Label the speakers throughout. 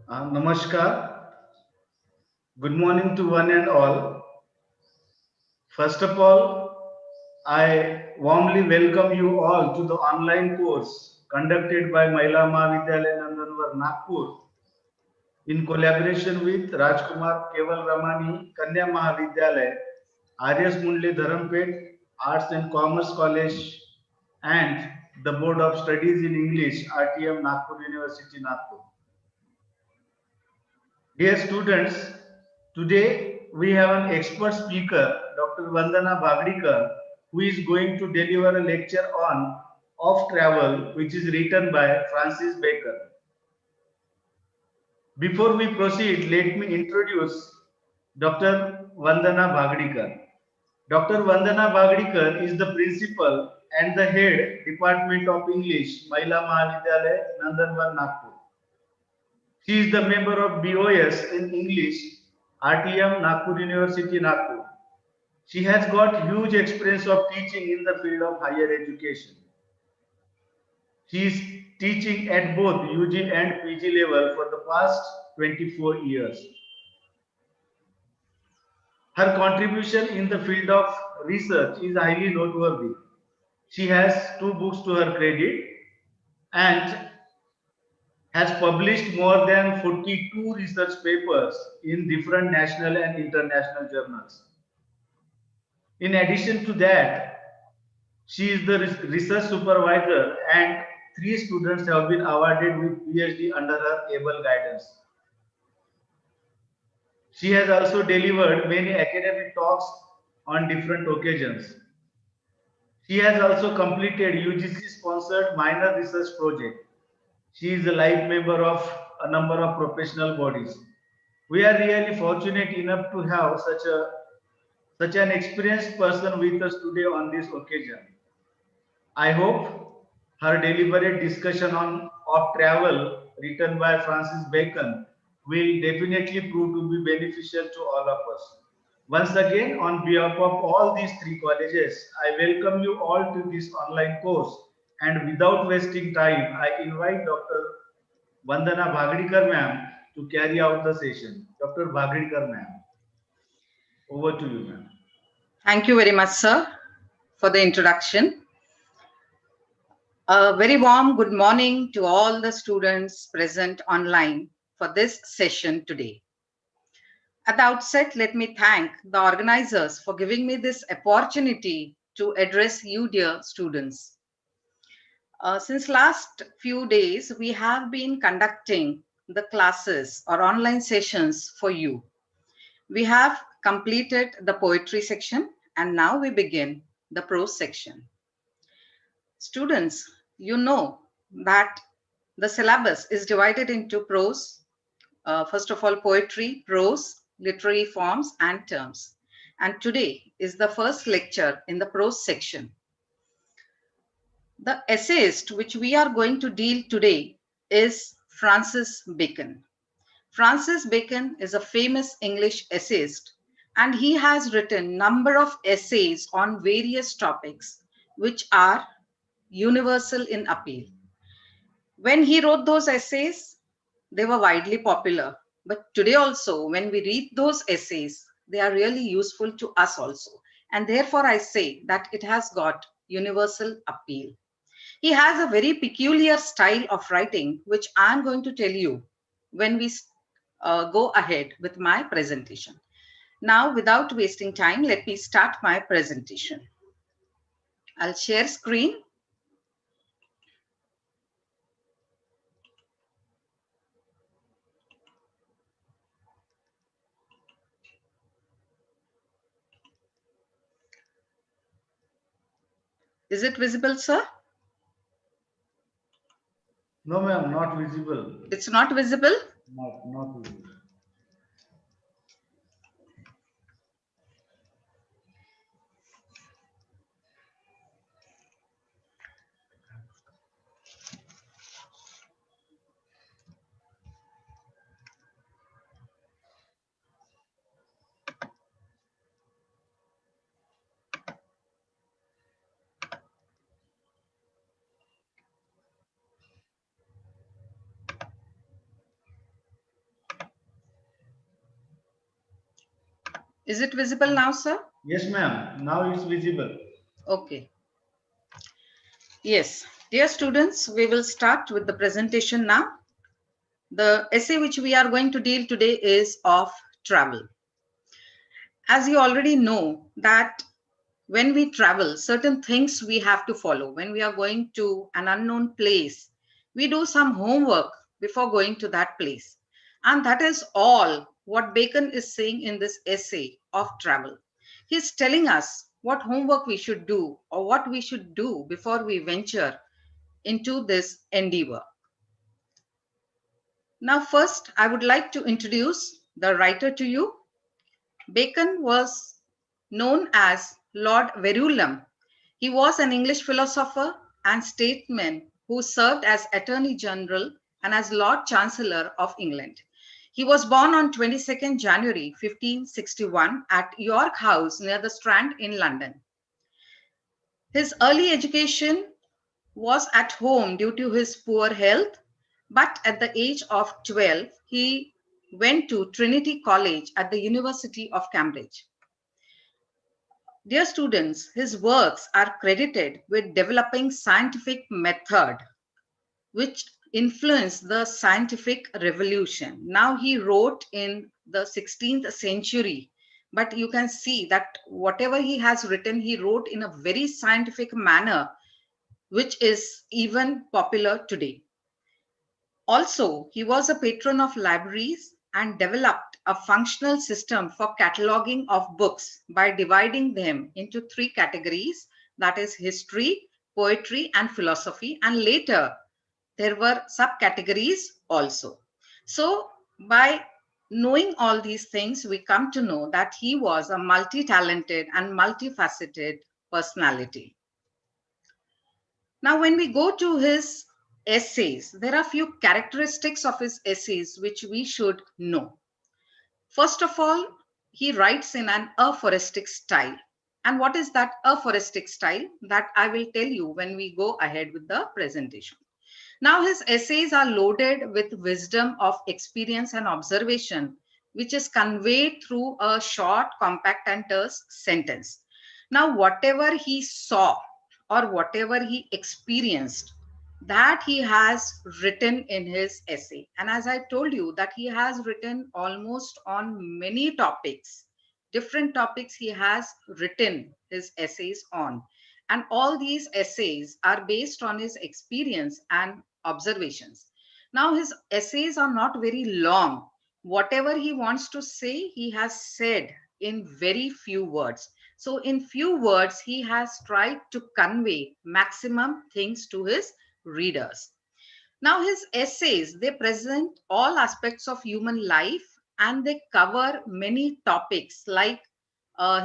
Speaker 1: Namaskar. Good morning to one and all. First of all, I warmly welcome you all to the online course conducted by Mahila Mahavidyalaya Nandanwar Nagpur in collaboration with Rajkumar Keval Ramani Kanya Mahavidyalaya, R.S. Mundle Dharampet Arts and Commerce College and the Board of Studies in English, RTM Nagpur University, Nagpur. Dear students, today we have an expert speaker, Dr. Vandana Bhagdikar, who is going to deliver a lecture on Off Travel, which is written by Francis Bacon. Before we proceed, let me introduce Dr. Vandana Bhagdikar. Dr. Vandana Bhagdikar is the principal and the head Department of English, Mahila Mahavidyalaya, Nandanwar, Nagpur. She is the member of BOS in English, RTM Nagpur University, Nagpur. She has got huge experience of teaching in the field of higher education. She is teaching at both UG and PG level for the past 24 years. Her contribution in the field of research is highly noteworthy. She has 2 books to her credit and has published more than 42 research papers in different national and international journals. In addition to that, she is the research supervisor and 3 students have been awarded with PhD under her able guidance. She has also delivered many academic talks on different occasions. She has also completed UGC sponsored minor research project. She is a life member of a number of professional bodies. We are really fortunate enough to have such an experienced person with us today on this occasion. I hope her deliberate discussion on of travel written by Francis Bacon will definitely prove to be beneficial to all of us. Once again, on behalf of all these 3 colleges, I welcome you all to this online course. And without wasting time, I invite Dr. Vandana Bhagdikar ma'am to carry out the session. Dr. Bhagdikar ma'am, over to you ma'am.
Speaker 2: Thank you very much, sir, for the introduction. A very warm good morning to all the students present online for this session today. At the outset, let me thank the organizers for giving me this opportunity to address you, dear students. Since last few days, we have been conducting the classes or online sessions for you. We have completed the poetry section and now we begin the prose section. Students, you know that the syllabus is divided into prose, first of all, poetry, prose, literary forms, and terms. And today is the first lecture in the prose section. The essayist which we are going to deal today is Francis Bacon. Francis Bacon is a famous English essayist and he has written number of essays on various topics which are universal in appeal. When he wrote those essays, they were widely popular. But today also, when we read those essays, they are really useful to us also. And therefore, I say that it has got universal appeal. He has a very peculiar style of writing, which I'm going to tell you when we go ahead with my presentation. Now, without wasting time, let me start my presentation. I'll share screen. Is it visible, sir?
Speaker 1: No ma'am, not visible.
Speaker 2: It's not visible?
Speaker 1: Not visible.
Speaker 2: Is it visible now, sir?
Speaker 1: Yes, ma'am. Now it's visible.
Speaker 2: Okay. Yes. Dear students, we will start with the presentation now. The essay which we are going to deal today is of travel. As you already know that when we travel, certain things we have to follow. When we are going to an unknown place, we do some homework before going to that place. And that is all what Bacon is saying in this essay of travel. He's telling us what homework we should do or what we should do before we venture into this endeavor. Now, first, I would like to introduce the writer to you. Bacon was known as Lord Verulam. He was an English philosopher and statesman who served as Attorney General and as Lord Chancellor of England. He was born on 22nd January 1561 at York House near the Strand in London. His early education was at home due to his poor health, but at the age of 12, he went to Trinity College at the University of Cambridge. Dear students, his works are credited with developing scientific method which influenced the scientific revolution. Now he wrote in the 16th century, but you can see that whatever he has written, he wrote in a very scientific manner, which is even popular today. Also, he was a patron of libraries and developed a functional system for cataloging of books by dividing them into three categories, that is history, poetry, and philosophy. And later, there were subcategories also. So by knowing all these things, we come to know that he was a multi-talented and multifaceted personality. Now, when we go to his essays, there are few characteristics of his essays which we should know. First of all, he writes in an aphoristic style. And what is that aphoristic style? That I will tell you when we go ahead with the presentation. Now, his essays are loaded with wisdom of experience and observation, which is conveyed through a short, compact, and terse sentence. Now, whatever he saw or whatever he experienced, that he has written in his essay. And as I told you, that he has written almost on many topics, different topics he has written his essays on. And all these essays are based on his experience and observations. Now, his essays are not very long. Whatever he wants to say, he has said in very few words. So, in few words, he has tried to convey maximum things to his readers. Now, his essays, they present all aspects of human life and they cover many topics like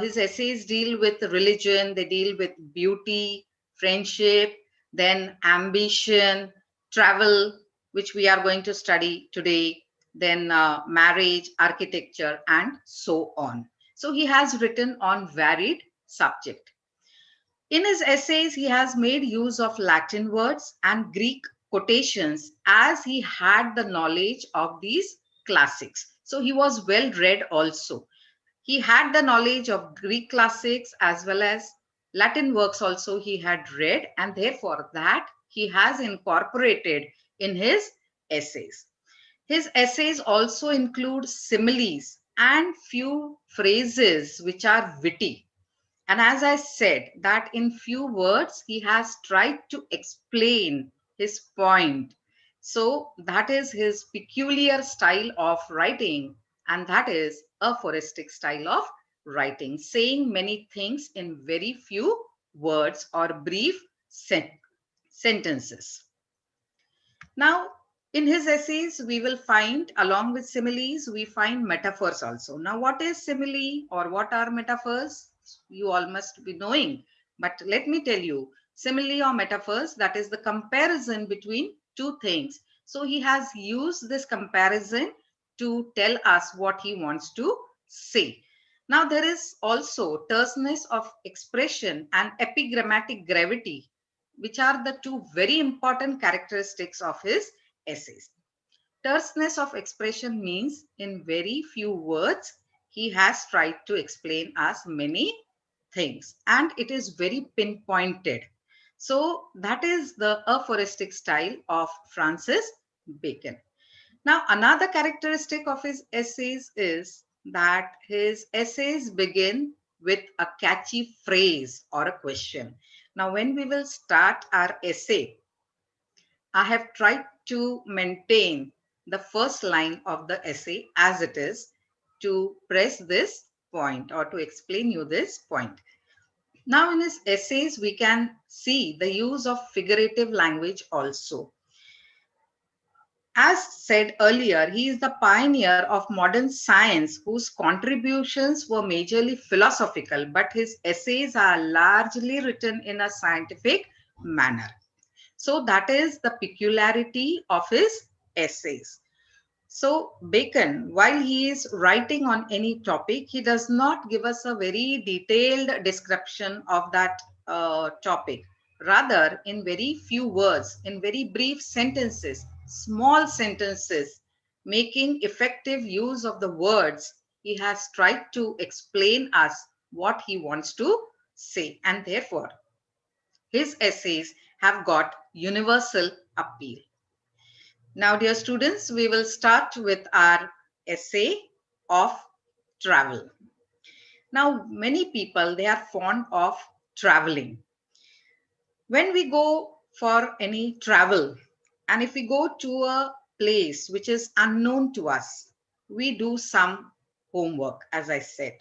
Speaker 2: his essays deal with religion, they deal with beauty, friendship, then ambition, travel, which we are going to study today, then marriage, architecture, and so on. So he has written on varied subject. In his essays, he has made use of Latin words and Greek quotations as he had the knowledge of these classics. So he was well read also. He had the knowledge of Greek classics as well as Latin works also he had read, and therefore that he has incorporated in his essays. His essays also include similes and few phrases which are witty. And as I said, that in few words, he has tried to explain his point. So that is his peculiar style of writing, and that is aphoristic style of writing, saying many things in very few words or brief sentences. Now, in his essays, we will find, along with similes, we find metaphors also. Now, what is simile or what are metaphors? You all must be knowing. But let me tell you, simile or metaphors, that is the comparison between two things. So he has used this comparison to tell us what he wants to say. Now, there is also terseness of expression and epigrammatic gravity, which are the two very important characteristics of his essays. Terseness of expression means in very few words, he has tried to explain us many things, and it is very pinpointed. So that is the aphoristic style of Francis Bacon. Now, another characteristic of his essays is that his essays begin with a catchy phrase or a question. Now, when we will start our essay, I have tried to maintain the first line of the essay as it is to press this point or to explain you this point. Now, in his essays, we can see the use of figurative language also. As said earlier, he is the pioneer of modern science whose contributions were majorly philosophical, but his essays are largely written in a scientific manner. So that is the peculiarity of his essays. So Bacon, while he is writing on any topic, he does not give us a very detailed description of that topic. Rather, in very few words, in very brief sentences, small sentences, making effective use of the words, he has tried to explain us what he wants to say. And therefore, his essays have got universal appeal. Now, dear students, we will start with our essay of travel. Now, many people, they are fond of traveling. When we go for any travel, and if we go to a place which is unknown to us, we do some homework, as I said.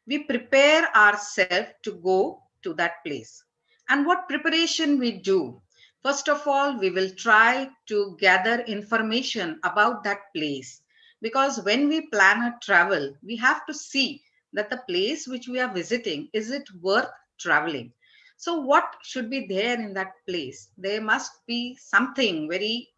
Speaker 2: We prepare ourselves to go to that place. And what preparation we do? First of all, we will try to gather information about that place, because when we plan a travel, we have to see that the place which we are visiting, is it worth traveling? So what should be there in that place? There must be something very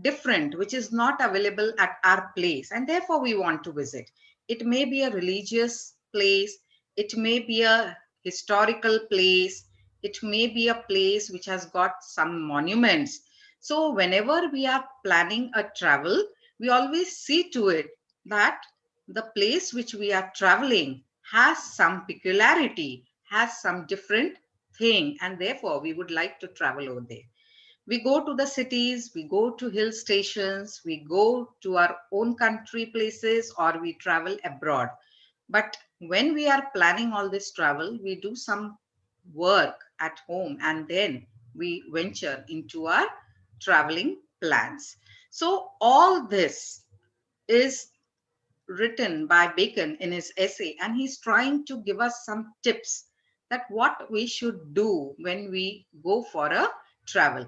Speaker 2: different which is not available at our place, and therefore we want to visit. It may be a religious place, it may be a historical place, it may be a place which has got some monuments. So whenever we are planning a travel, we always see to it that the place which we are traveling has some peculiarity, has some different thing, and therefore we would like to travel over there. We go to the cities, we go to hill stations, we go to our own country places, or we travel abroad. But when we are planning all this travel, we do some work at home, and then we venture into our traveling plans. So all this is written by Bacon in his essay, and he's trying to give us some tips that what we should do when we go for a travel.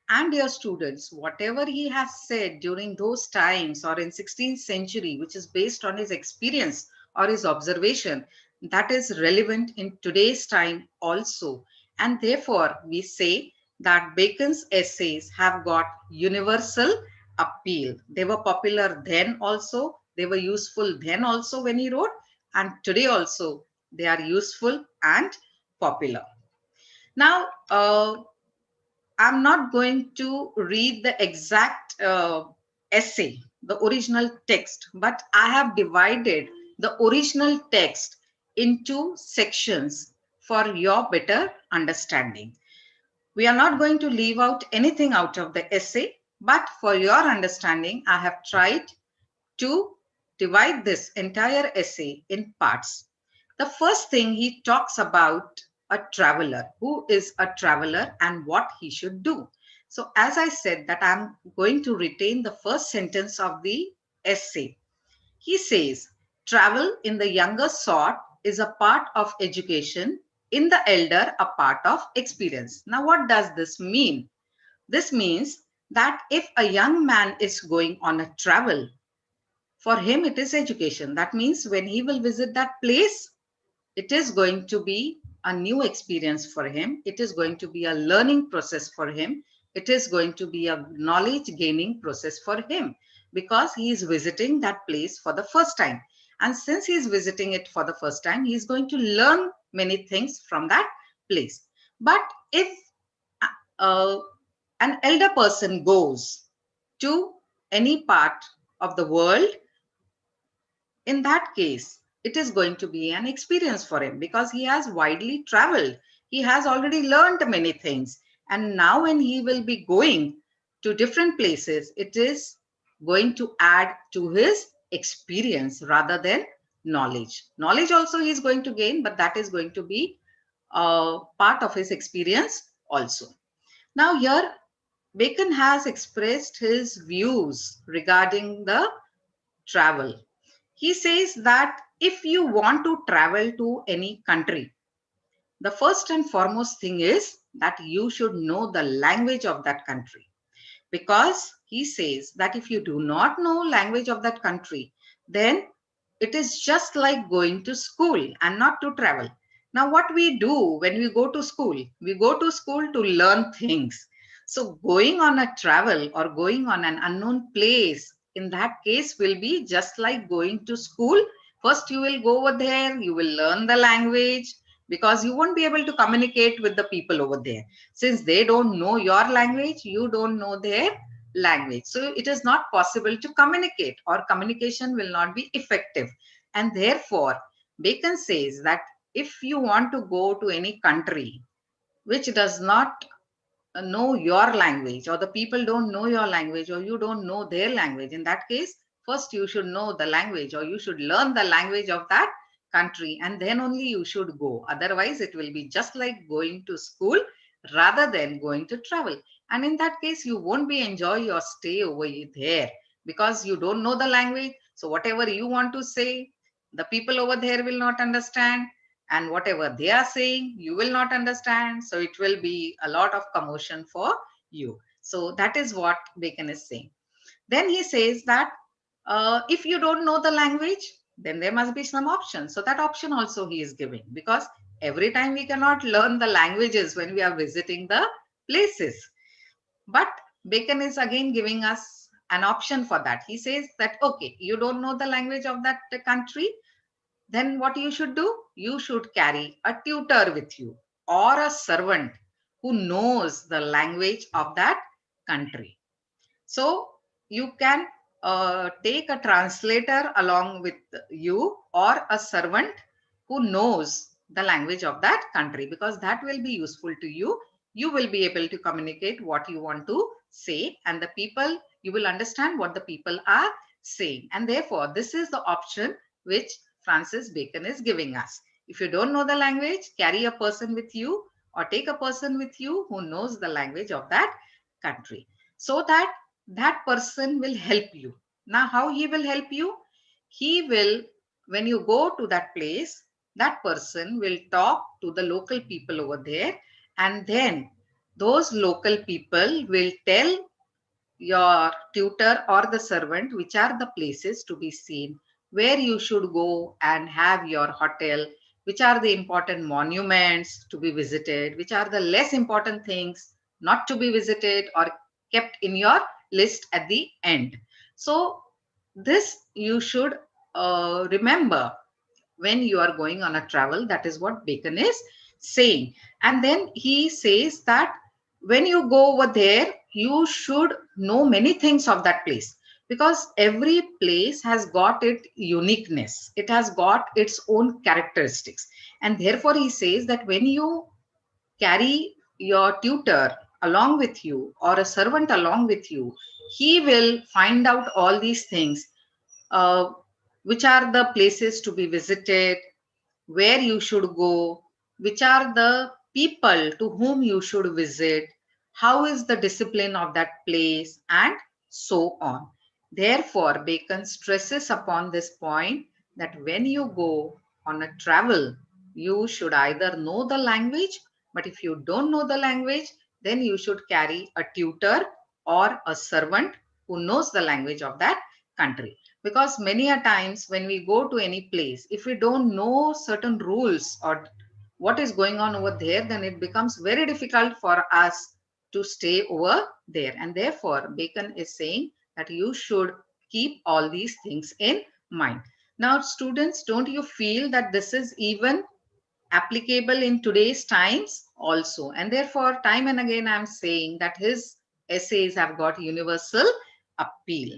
Speaker 2: And dear students, whatever he has said during those times or in 16th century, which is based on his experience or his observation, that is relevant in today's time also. And therefore, we say that Bacon's essays have got universal appeal. They were popular then also, they were useful then also when he wrote, and today also they are useful and popular. Now, I'm not going to read the exact essay, the original text, but I have divided the original text into sections for your better understanding. We are not going to leave out anything out of the essay, but for your understanding, I have tried to divide this entire essay in parts. The first thing, he talks about a traveler. Who is a traveler and what he should do? So as I said that I'm going to retain the first sentence of the essay. He says, travel in the younger sort is a part of education, in the elder a part of experience. Now what does this mean? This means that if a young man is going on a travel, for him it is education. That means when he will visit that place, it is going to be a new experience for him. It is going to be a learning process for him. It is going to be a knowledge gaining process for him, because he is visiting that place for the first time. And since he is visiting it for the first time, he is going to learn many things from that place. But if uh, an elder person goes to any part of the world, in that case, it is going to be an experience for him because he has widely traveled. He has already learned many things. And now, when he will be going to different places, it is going to add to his experience rather than knowledge. Knowledge also he is going to gain, but that is going to be part of his experience also. Now, here Bacon has expressed his views regarding the travel. He says that if you want to travel to any country, the first and foremost thing is that you should know the language of that country, because he says that if you do not know language of that country, then it is just like going to school and not to travel. Now, what we do when we go to school to learn things. So going on a travel or going on an unknown place, in that case, will be just like going to school. First, you will go over there, you will learn the language, because you won't be able to communicate with the people over there. Since they don't know your language, you don't know their language. So it is not possible to communicate, or communication will not be effective. And therefore, Bacon says that if you want to go to any country which does not know your language, or the people don't know your language, or you don't know their language, in that case, first you should know the language, or you should learn the language of that country, and then only you should go. Otherwise, it will be just like going to school rather than going to travel. And in that case, you won't be enjoy your stay over there, because you don't know the language. So whatever you want to say, the people over there will not understand, and whatever they are saying, you will not understand. So it will be a lot of commotion for you. So that is what Bacon is saying. Then he says that if you don't know the language, then there must be some option. So that option also he is giving, because every time we cannot learn the languages when we are visiting the places. But Bacon is again giving us an option for that. He says that, okay, you don't know the language of that country, then what you should do? You should carry a tutor with you, or a servant who knows the language of that country. So you can take a translator along with you, or a servant who knows the language of that country, because that will be useful to you. You will be able to communicate what you want to say, and the people, you will understand what the people are saying. And therefore, this is the option which Francis Bacon is giving us. If you don't know the language, carry a person with you, or take a person with you who knows the language of that country, so that that person will help you. Now, how he will help you? He will, when you go to that place, that person will talk to the local people over there, and then those local people will tell your tutor or the servant which are the places to be seen, where you should go and have your hotel, which are the important monuments to be visited, which are the less important things not to be visited or kept in your list at the end. So this you should remember when you are going on a travel. That is what Bacon is saying. And then he says that when you go over there, you should know many things of that place, because every place has got its uniqueness, it has got its own characteristics. And therefore he says that when you carry your tutor along with you, or a servant along with you, he will find out all these things, uh, which are the places to be visited, where you should go, which are the people to whom you should visit, how is the discipline of that place, and so on. Therefore, Bacon stresses upon this point that when you go on a travel, you should either know the language, but if you don't know the language, then you should carry a tutor or a servant who knows the language of that country. Because many a times when we go to any place, if we don't know certain rules or what is going on over there, then it becomes very difficult for us to stay over there. And therefore Bacon is saying that you should keep all these things in mind. Now students, don't you feel that this is even applicable in today's times also? And therefore time and again I'm saying that his essays have got universal appeal.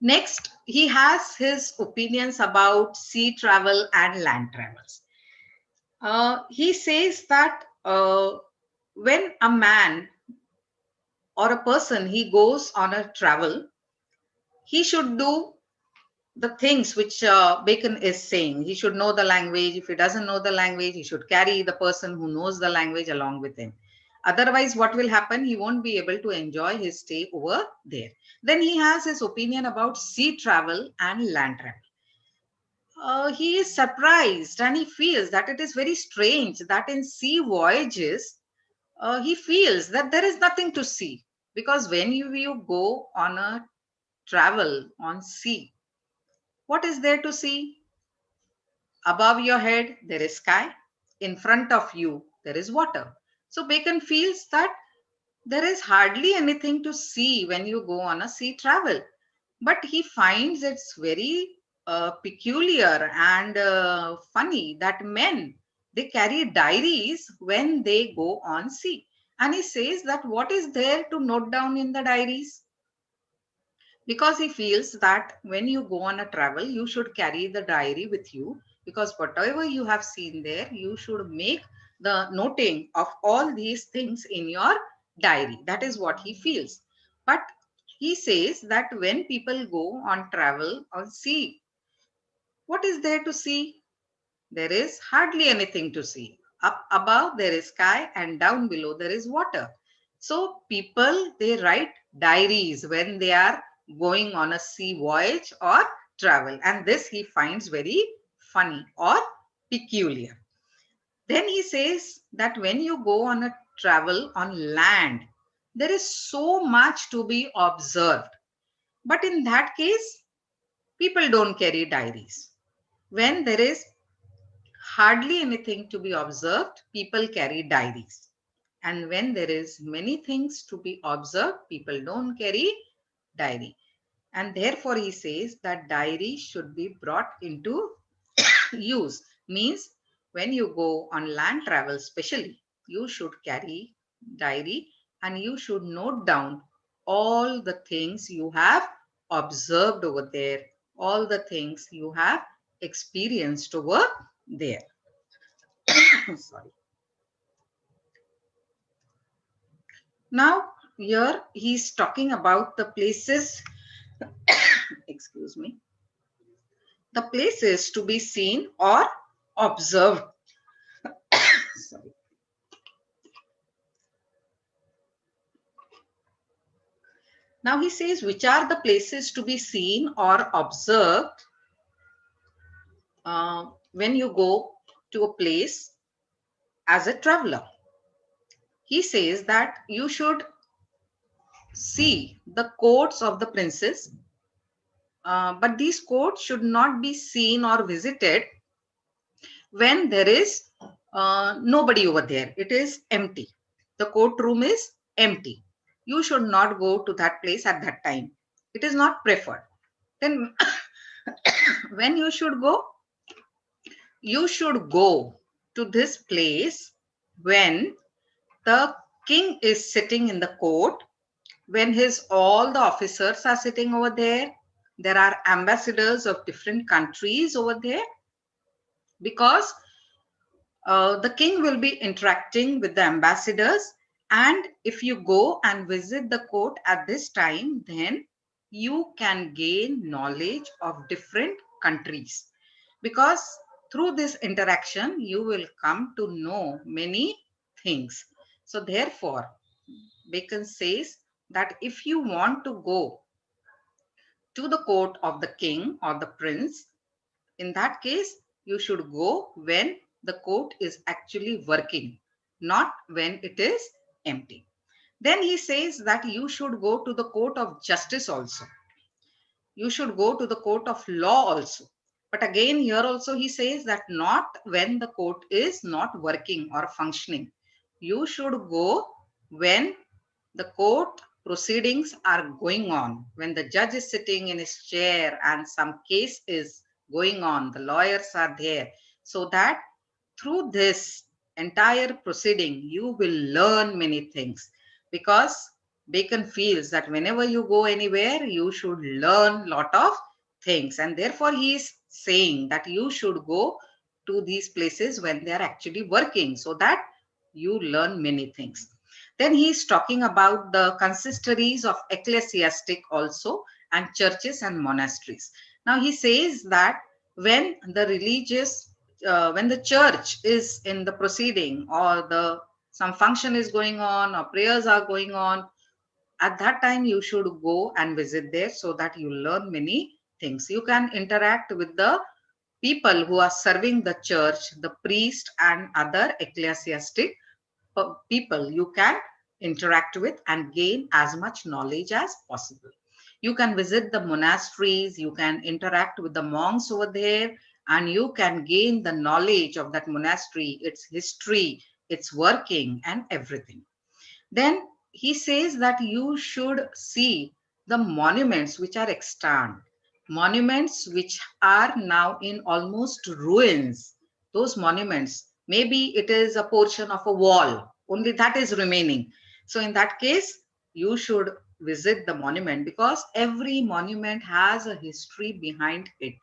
Speaker 2: Next, he has his opinions about sea travel and land travels. He says that when a man or a person he goes on a travel, he should do the things which Bacon is saying. He should know the language. If he doesn't know the language, he should carry the person who knows the language along with him. Otherwise, what will happen? He won't be able to enjoy his stay over there. Then he has his opinion about sea travel and land travel. He is surprised and he feels that it is very strange that in sea voyages, he feels that there is nothing to see, because when you go on a travel on sea, what is there to see? Above your head, there is sky. In front of you, there is water. So Bacon feels that there is hardly anything to see when you go on a sea travel. But he finds it's very peculiar and funny that men, they carry diaries when they go on sea. And he says that what is there to note down in the diaries? Because he feels that when you go on a travel, you should carry the diary with you, because whatever you have seen there, you should make the noting of all these things in your diary. That is what he feels. But he says that when people go on travel or sea, what is there to see? There is hardly anything to see. Up above there is sky and down below there is water. So people, they write diaries when they are going on a sea voyage or travel, and this he finds very funny or peculiar. Then he says that when you go on a travel on land, there is so much to be observed. But in that case, people don't carry diaries. When there is hardly anything to be observed, people carry diaries. And when there is many things to be observed, people don't carry diary. And therefore he says that diary should be brought into use. Means when you go on land travel especially, you should carry diary and you should note down all the things you have observed over there, all the things you have experienced over there. Sorry. Now, here he's talking about the places, excuse me, the places to be seen or observed. Sorry. Now he says, which are the places to be seen or observed when you go to a place as a traveler. He says that you should see the courts of the princes, but these courts should not be seen or visited when there is nobody over there. It is empty. The courtroom is empty. You should not go to that place at that time. It is not preferred. Then when you should go? You should go to this place when the king is sitting in the court, when his all the officers are sitting over there. There are ambassadors of different countries over there, because the king will be interacting with the ambassadors. And if you go and visit the court at this time, then you can gain knowledge of different countries, because through this interaction you will come to know many things. So therefore Bacon says that if you want to go to the court of the king or the prince, in that case, you should go when the court is actually working, not when it is empty. Then he says that you should go to the court of justice also. You should go to the court of law also. But again, here also he says that not when the court is not working or functioning. You should go when the court proceedings are going on, when the judge is sitting in his chair and some case is going on, the lawyers are there, so that through this entire proceeding you will learn many things. Because Bacon feels that whenever you go anywhere, you should learn lot of things, and therefore he is saying that you should go to these places when they are actually working, so that you learn many things. Then he is talking about the consistories of ecclesiastic also, and churches and monasteries. Now he says that when the religious when the church is in the proceeding, or the some function is going on, or prayers are going on, at that time you should go and visit there, so that you learn many things. You can interact with the people who are serving the church, the priest and other ecclesiastic people you can interact with and gain as much knowledge as possible. You can visit the monasteries, you can interact with the monks over there, and you can gain the knowledge of that monastery, its history, its working, and everything. Then he says that you should see the monuments which are extant, monuments which are now in almost ruins. Those monuments, maybe it is a portion of a wall, only that is remaining. So in that case, you should visit the monument, because every monument has a history behind it.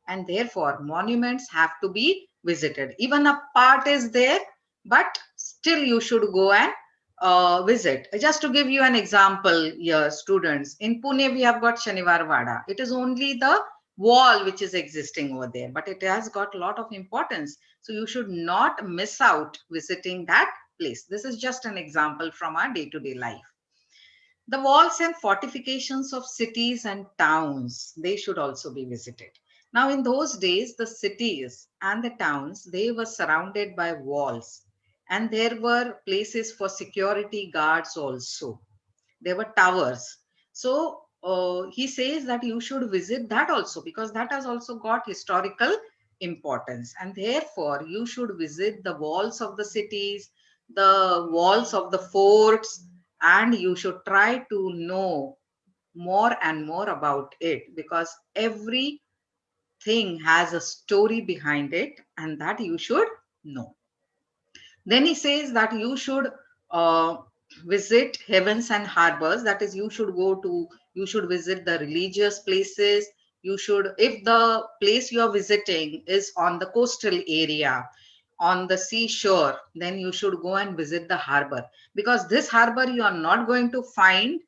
Speaker 2: And therefore, monuments have to be visited. Even a part is there, but still you should go and visit. Just to give you an example here, students, in Pune we have got Shanivar Wada. It is only the wall which is existing over there, but it has got a lot of importance. So you should not miss out visiting that place. This is just an example from our day-to-day life. The walls and fortifications of cities and towns, they should also be visited. Now, in those days, the cities and the towns, they were surrounded by walls, and there were places for security guards also. There were towers. So he says that you should visit that also, because that has also got historical importance. And therefore, you should visit the walls of the cities, the walls of the forts, and you should try to know more and more about it, because everything has a story behind it, and that you should know. Then he says that you should uh, visit heavens and harbors. That is, you should visit the religious places. You should, if the place you are visiting is on the coastal area, on the seashore, then you should go and visit the harbor, because this harbor you are not going to find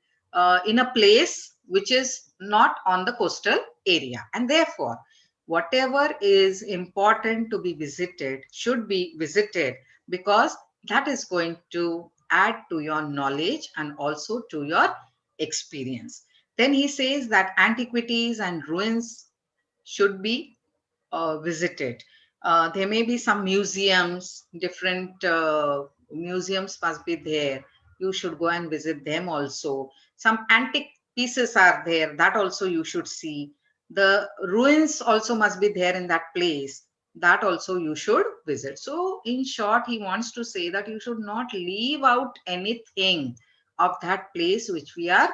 Speaker 2: in a place which is not on the coastal area. And therefore, whatever is important to be visited should be visited, because that is going to add to your knowledge and also to your experience. Then he says that antiquities and ruins should be visited. There may be some museums, different museums must be there. You should go and visit them also. Some antique pieces are there, that also you should see. The ruins also must be there in that place, that also you should visit. So in short, he wants to say that you should not leave out anything of that place which we are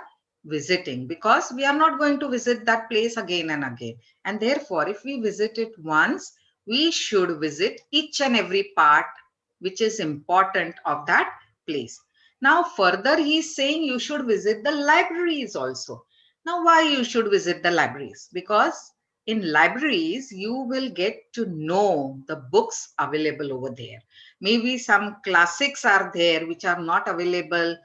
Speaker 2: visiting, because we are not going to visit that place again and again. And therefore, if we visit it once, we should visit each and every part which is important of that place. Now, further, he is saying you should visit the libraries also. Now, why you should visit the libraries? Because in libraries, you will get to know the books available over there. Maybe some classics are there which are not available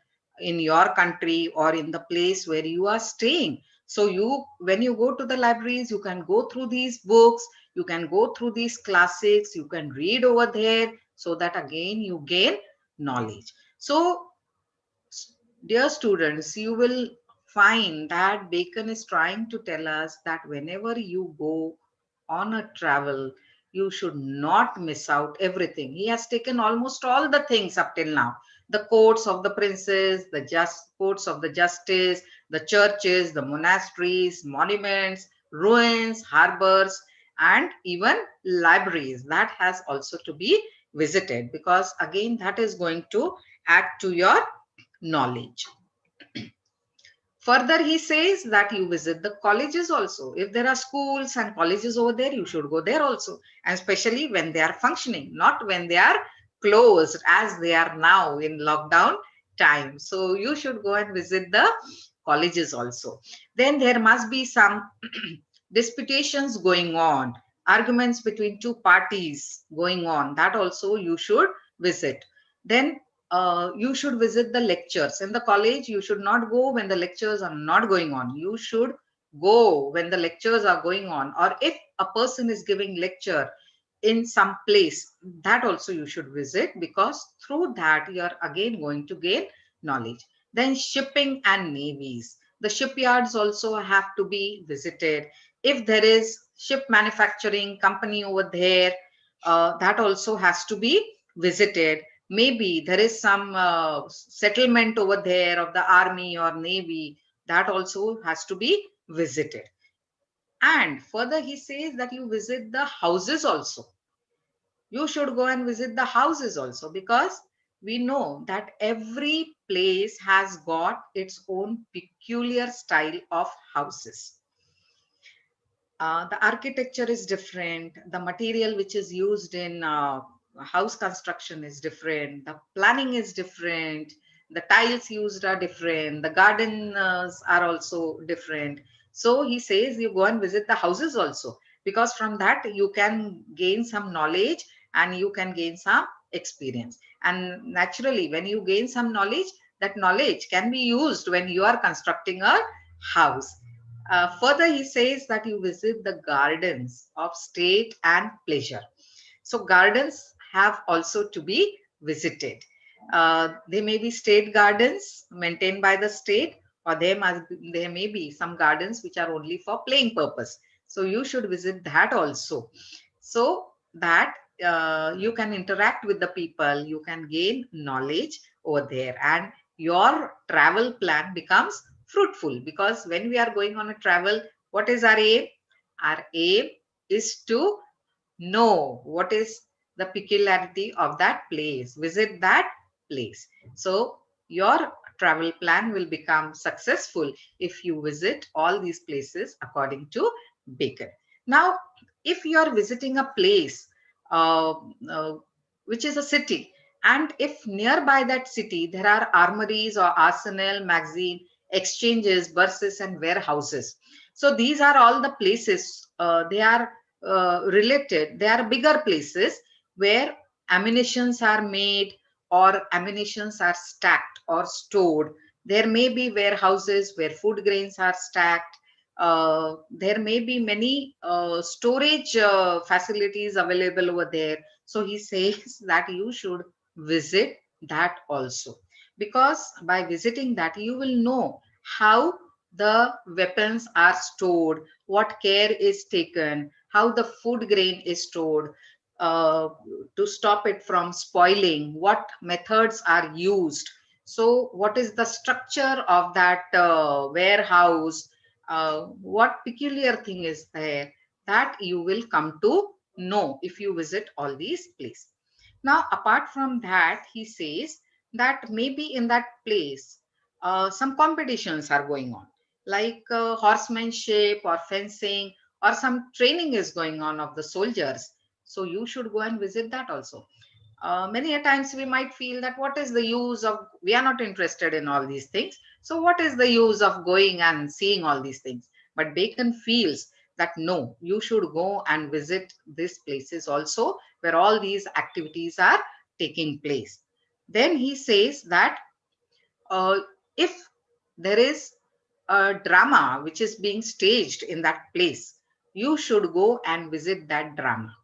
Speaker 2: in your country or in the place where you are staying. So you, when you go to the libraries, you can go through these books, you can go through these classics, you can read over there, so that again you gain knowledge. So dear students, you will find that Bacon is trying to tell us that whenever you go on a travel, you should not miss out everything. He has taken almost all the things up till now. The courts of the princes, the courts of the justice, the churches, the monasteries, monuments, ruins, harbors, and even libraries. That has also to be visited, because again, that is going to add to your knowledge. Further, he says that you visit the colleges also. If there are schools and colleges over there, you should go there also. And especially when they are functioning, not when they are closed as they are now in lockdown time. So you should go and visit the colleges also. Then there must be some disputations going on, arguments between two parties going on. That also you should visit. Then you should visit the lectures in the college. You should not go when the lectures are not going on. You should go when the lectures are going on, or if a person is giving lecture in some place, that also you should visit, because through that you are again going to gain knowledge. Then shipping and navies, the shipyards also have to be visited. If there is ship manufacturing company over there, that also has to be visited. Maybe there is some settlement over there of the army or navy, that also has to be visited. And further he says that you visit the houses also. You should go and visit the houses also, because we know that every place has got its own peculiar style of houses. The architecture is different, the material which is used in house construction is different, the planning is different, the tiles used are different, the gardens are also different. So he says you go and visit the houses also, because from that you can gain some knowledge and you can gain some experience. And naturally, when you gain some knowledge, that knowledge can be used when you are constructing a house. Further, he says that you visit the gardens of state and pleasure. So, gardens have also to be visited. They may be state gardens maintained by the state, or there may be some gardens which are only for playing purpose. So, you should visit that also, so that you can interact with the people, you can gain knowledge over there, and your travel plan becomes fruitful. Because when we are going on a travel, what is our aim? Our aim is to know what is the peculiarity of that place, visit that place. So your travel plan will become successful if you visit all these places according to Bacon. Now, if you are visiting a place uh, uh, which is a city, and if nearby that city there are armories or arsenal, magazine, exchanges, buses, and warehouses, so these are all the places, they are related. They are bigger places where ammunitions are made or ammunitions are stacked or stored. There may be warehouses where food grains are stacked. There may be many storage facilities available over there. So he says that you should visit that also, because by visiting that you will know how the weapons are stored, what care is taken, how the food grain is stored uh, to stop it from spoiling, what methods are used. So, what is the structure of that warehouse? What peculiar thing is there? That you will come to know if you visit all these places. Now, apart from that, he says that maybe in that place, some competitions are going on, like horsemanship or fencing, or some training is going on of the soldiers. So you should go and visit that also. Many a times we might feel that what is the use of, we are not interested in all these things. So what is the use of going and seeing all these things? But Bacon feels that no, you should go and visit these places also where all these activities are taking place. Then he says that uh, if there is a drama which is being staged in that place, you should go and visit that drama,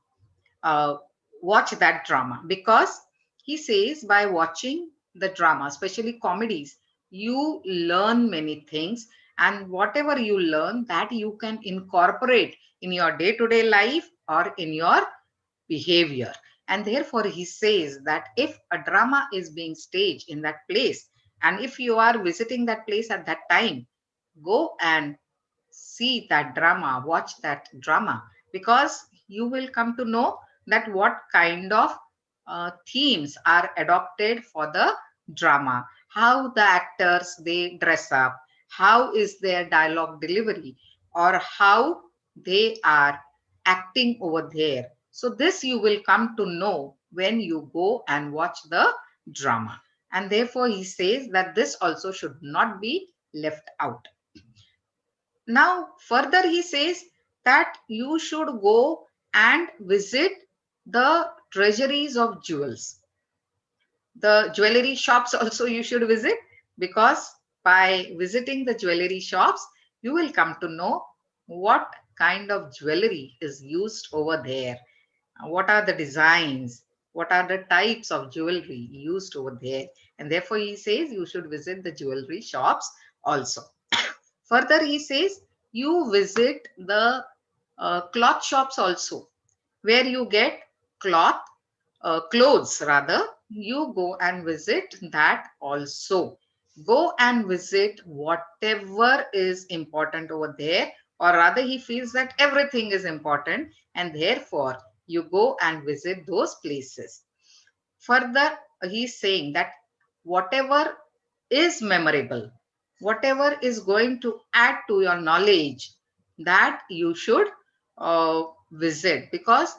Speaker 2: uh, watch that drama, because he says by watching the drama, especially comedies, you learn many things, and whatever you learn, that you can incorporate in your day-to-day life or in your behavior. And therefore he says that if a drama is being staged in that place, and if you are visiting that place at that time, go and see that drama, watch that drama, because you will come to know that what kind of themes are adopted for the drama, how the actors they dress up, how is their dialogue delivery, or how they are acting over there. So this you will come to know when you go and watch the drama. And therefore, he says that this also should not be left out. Now, further, he says that you should go and visit the treasuries of jewels. The jewelry shops also you should visit, because by visiting the jewelry shops, you will come to know what kind of jewelry is used over there. What are the designs? What are the types of jewelry used over there? And therefore, he says you should visit the jewelry shops also. Further, he says you visit the cloth shops also, where you get cloth, clothes rather. You go and visit that also. Go and visit whatever is important over there, or rather, he feels that everything is important, and therefore you go and visit those places. Further, he's saying that whatever is memorable, whatever is going to add to your knowledge, that you should visit, because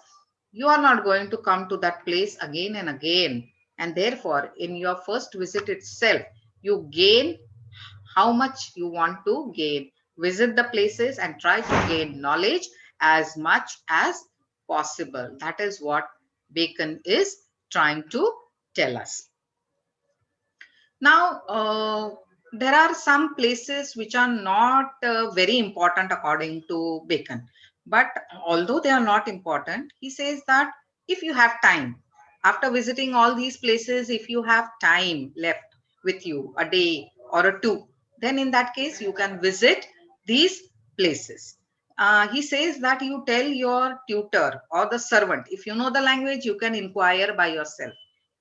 Speaker 2: you are not going to come to that place again and again. And therefore, in your first visit itself, you gain how much you want to gain. Visit the places and try to gain knowledge as much as possible. That is what Bacon is trying to tell us. Now, there are some places which are not very important according to Bacon. But although they are not important, he says that if you have time, after visiting all these places, if you have time left with you, a day or a two, then in that case, you can visit these places. He says that you tell your tutor or the servant, if you know the language, you can inquire by yourself.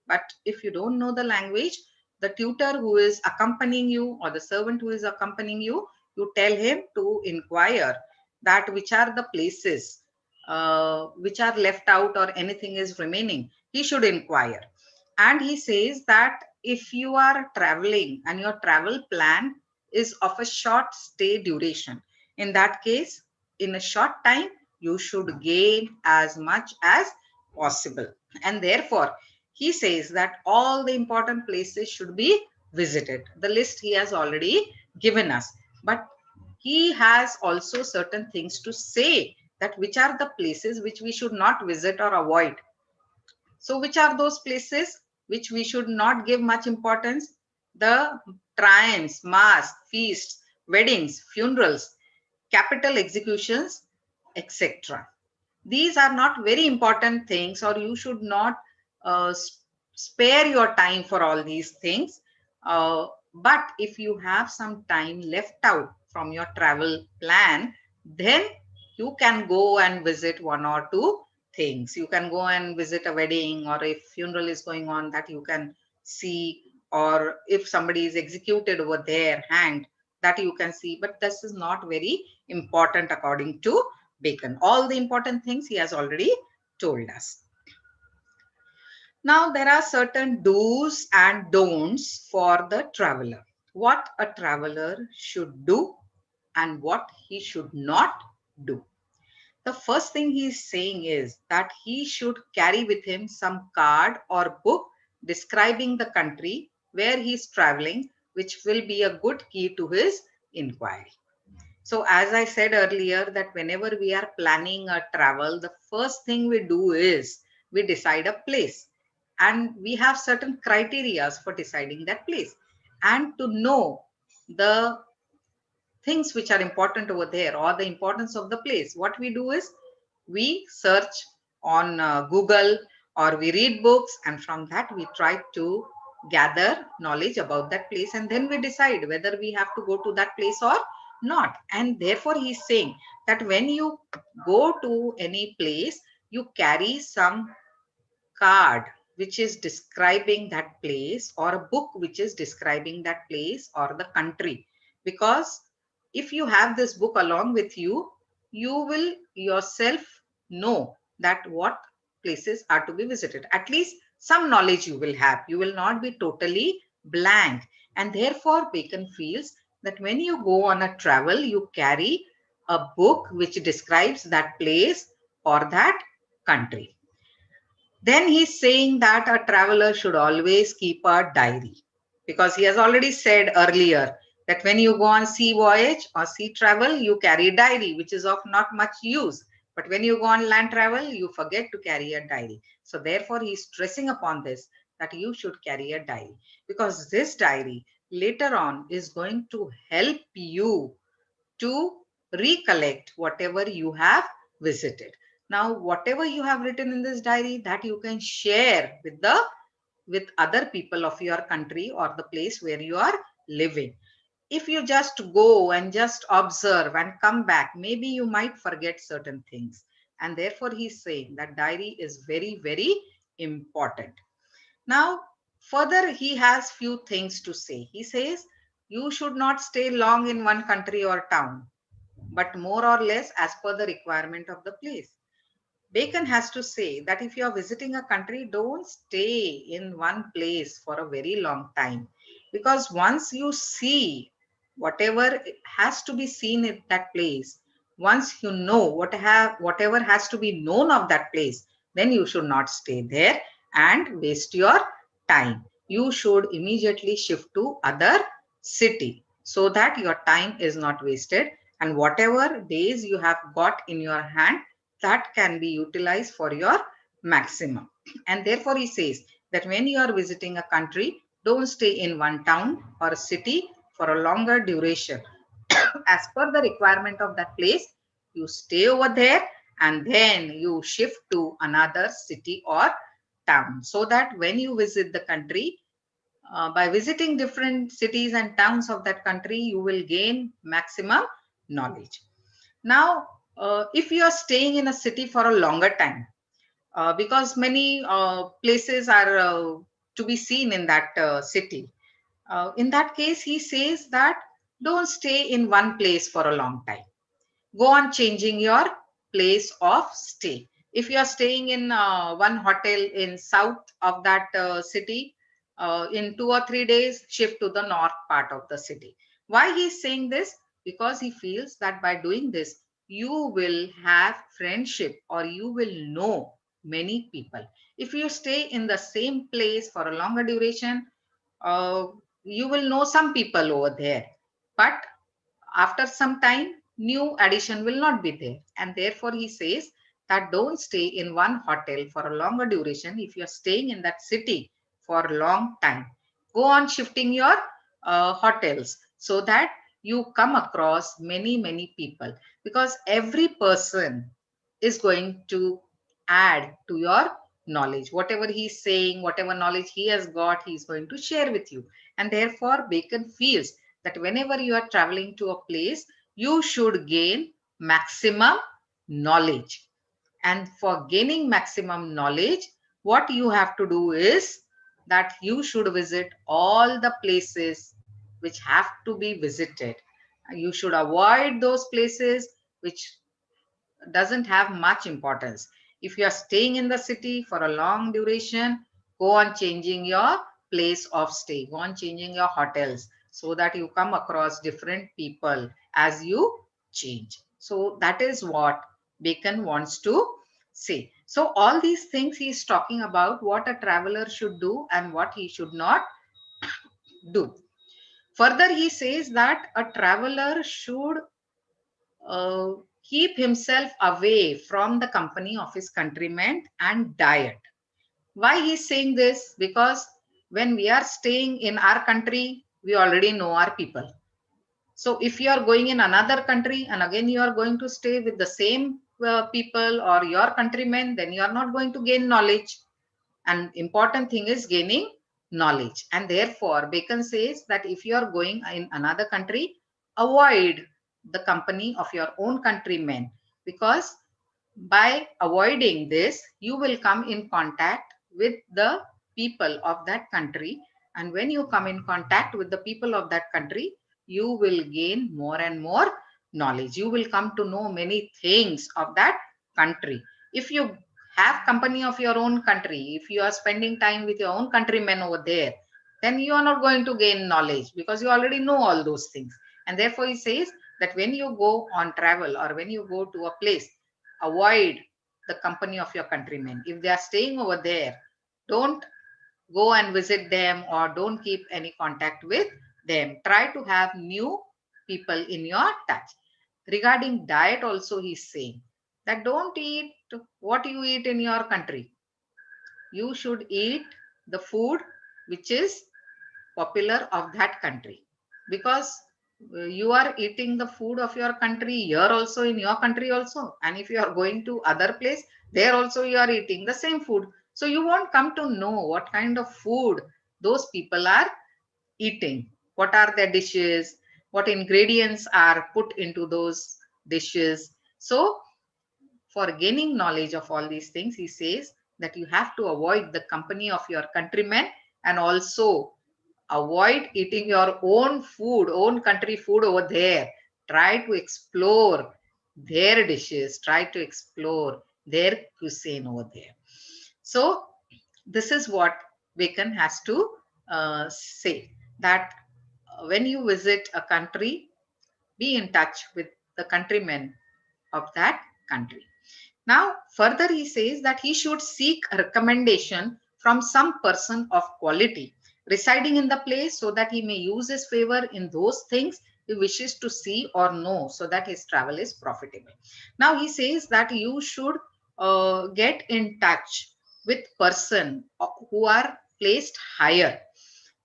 Speaker 2: But if you don't know the language, the tutor who is accompanying you or the servant who is accompanying you, you tell him to inquire that which are the places which are left out or anything is remaining. He should inquire. And he says that if you are traveling and your travel plan is of a short stay duration, in that case, in a short time, you should gain as much as possible. And therefore, he says that all the important places should be visited. The list he has already given us, but he has also certain things to say, that which are the places which we should not visit or avoid. So which are those places which we should not give much importance? The triumphs, masks, feasts, weddings, funerals, capital executions, etc. These are not very important things, or you should not uh, spare your time for all these things. But if you have some time left out from your travel plan, then you can go and visit one or two things. You can go and visit a wedding, or if funeral is going on, that you can see, or if somebody is executed over there, hanged, that you can see. But this is not very important according to Bacon. All the important things he has already told us. Now, there are certain do's and don'ts for the traveler. What a traveler should do and what he should not do. The first thing he is saying is that he should carry with him some card or book describing the country where he is traveling, which will be a good key to his inquiry. So as I said earlier, that whenever we are planning a travel, the first thing we do is we decide a place, and we have certain criteria for deciding that place. And to know the things which are important over there, or the importance of the place, what we do is we search on Google, or we read books, and from that we try to gather knowledge about that place, and then we decide whether we have to go to that place or not. And therefore he's saying that when you go to any place, you carry some card which is describing that place, or a book which is describing that place or the country. Because if you have this book along with you, you will yourself know that what places are to be visited. At least some knowledge you will have. You will not be totally blank. And therefore, Bacon feels that when you go on a travel, you carry a book which describes that place or that country. Then he's saying that a traveler should always keep a diary, because he has already said earlier that when you go on sea voyage or sea travel, you carry a diary, which is of not much use. But when you go on land travel, you forget to carry a diary. So therefore, he's stressing upon this, that you should carry a diary, because this diary later on is going to help you to recollect whatever you have visited. Now, whatever you have written in this diary, that you can share with other people of your country or the place where you are living. If you just go and just observe and come back, maybe you might forget certain things. And therefore, he's saying that diary is very, very important. Now, further, he has few things to say. He says, you should not stay long in one country or town, but more or less as per the requirement of the place. Bacon has to say that if you are visiting a country, don't stay in one place for a very long time, because once you see whatever has to be seen in that place, once you know whatever has to be known of that place, then you should not stay there and waste your time. You should immediately shift to other city so that your time is not wasted, and whatever days you have got in your hand, that can be utilized for your maximum. And therefore, he says that when you are visiting a country, don't stay in one town or a city for a longer duration. As per the requirement of that place, you stay over there and then you shift to another city or town, so that when you visit the country, by visiting different cities and towns of that country, you will gain maximum knowledge. Now, if you are staying in a city for a longer time, because many places are to be seen in that city, in that case, he says that don't stay in one place for a long time. Go on changing your place of stay. If you are staying in one hotel in south of that city, in 2 or 3 days, shift to the north part of the city. Why he is saying this? Because he feels that by doing this, you will have friendship or you will know many people. If you stay in the same place for a longer duration, uh, you will know some people over there, but after some time, new addition will not be there. And therefore, he says that don't stay in one hotel for a longer duration. If you're staying in that city for a long time, go on shifting your hotels so that you come across many, many people, because every person is going to add to your knowledge. Whatever he's saying, whatever knowledge he has got, he's going to share with you. And therefore, Bacon feels that whenever you are traveling to a place, you should gain maximum knowledge. And for gaining maximum knowledge, what you have to do is that you should visit all the places which have to be visited. You should avoid those places which doesn't have much importance. If you are staying in the city for a long duration, go on changing your place of stay, go on changing your hotels so that you come across different people as you change. So that is what Bacon wants to say. So all these things he is talking about what a traveler should do and what he should not do. Further, he says that a traveler should uh, keep himself away from the company of his countrymen and diet. Why he's saying this? Because when we are staying in our country, we already know our people. So if you are going in another country and again you are going to stay with the same people or your countrymen, then you are not going to gain knowledge. And important thing is gaining knowledge. And therefore, Bacon says that if you are going in another country, avoid the company of your own countrymen, because by avoiding this, you will come in contact with the people of that country. And when you come in contact with the people of that country, you will gain more and more knowledge. You will come to know many things of that country. If you have company of your own country, if you are spending time with your own countrymen over there, then you are not going to gain knowledge because you already know all those things. And therefore, he says that when you go on travel or when you go to a place, avoid the company of your countrymen. If they are staying over there, don't go and visit them or don't keep any contact with them. Try to have new people in your touch. Regarding diet also, he's saying that don't eat what you eat in your country. You should eat the food which is popular of that country, because you are eating the food of your country here also, in your country also, and if you are going to other place, there also you are eating the same food. So you won't come to know what kind of food those people are eating, what are their dishes, what ingredients are put into those dishes. So for gaining knowledge of all these things, he says that you have to avoid the company of your countrymen, and also avoid eating your own food, own country food over there. Try to explore their dishes, try to explore their cuisine over there. So this is what Bacon has to say, that when you visit a country, be in touch with the countrymen of that country. Now, further, he says that he should seek a recommendation from some person of quality residing in the place, so that he may use his favor in those things he wishes to see or know, so that his travel is profitable. Now, he says that you should get in touch with person who are placed higher,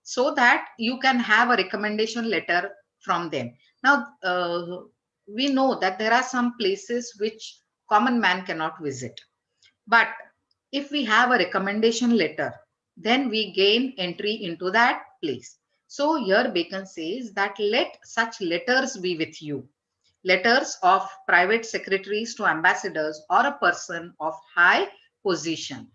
Speaker 2: so that you can have a recommendation letter from them. Now, we know that there are some places which common man cannot visit. But if we have a recommendation letter, then we gain entry into that place. So here Bacon says that let such letters be with you. Letters of private secretaries to ambassadors or a person of high position.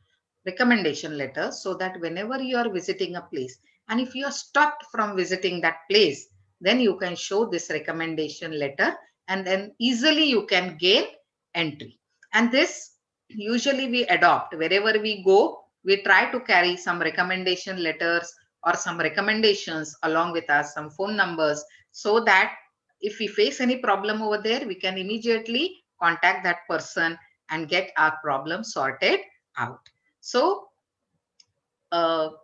Speaker 2: Recommendation letters, so that whenever you are visiting a place, and if you are stopped from visiting that place, then you can show this recommendation letter, and then easily you can gain entry. And this usually we adopt wherever we go. We try to carry some recommendation letters or some recommendations along with us, some phone numbers, so that if we face any problem over there, we can immediately contact that person and get our problem sorted out. So